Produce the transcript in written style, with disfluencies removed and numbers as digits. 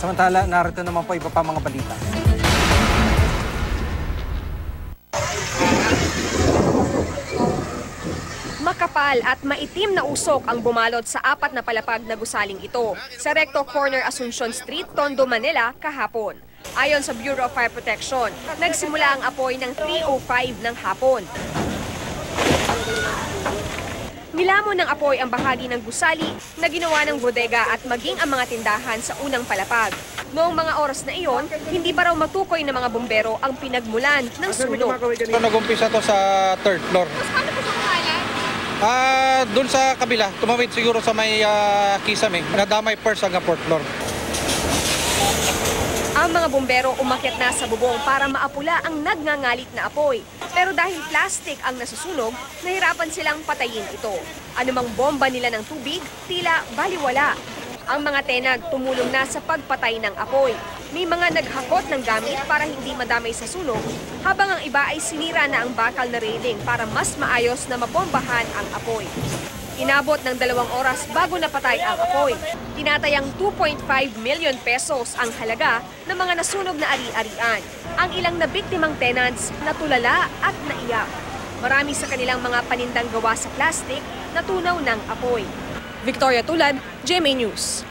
Samantala, narito naman po iba pa mga balita. Makapal at maitim na usok ang bumalot sa 4 na palapag na gusaling ito sa Recto Corner, Asuncion Street, Tondo, Manila kahapon. Ayon sa Bureau of Fire Protection, nagsimula ang apoy ng 3:05 ng hapon. Nilamon ng apoy ang bahagi ng gusali na ginawa ng bodega at maging ang mga tindahan sa unang palapag. Noong mga oras na iyon, hindi pa raw matukoy ng mga bumbero ang pinagmulan ng sunog. Nag-umpisa to sa 3rd floor. Doon sa kabila, tumawid siguro sa may kisame, nadamay first hanggang 4th floor. Ang mga bumbero umakyat na sa bubong para maapula ang nagngangalit na apoy. Pero dahil plastic ang nasusunog, nahirapan silang patayin ito. Anumang bomba nila ng tubig, tila baliwala. Ang mga tenag tumulong na sa pagpatay ng apoy. May mga naghakot ng gamit para hindi madamay sa sunog, habang ang iba ay sinira na ang bakal na railing para mas maayos na mabombahan ang apoy. Inabot ng 2 oras bago napatay ang apoy. Tinatayang 2.5 million pesos ang halaga ng mga nasunog na ari-arian. Ang ilang nabiktimang tenants natulala at naiyak. Marami sa kanilang mga panindang gawa sa plastic natunaw ng apoy. Victoria Tulad, GMA News.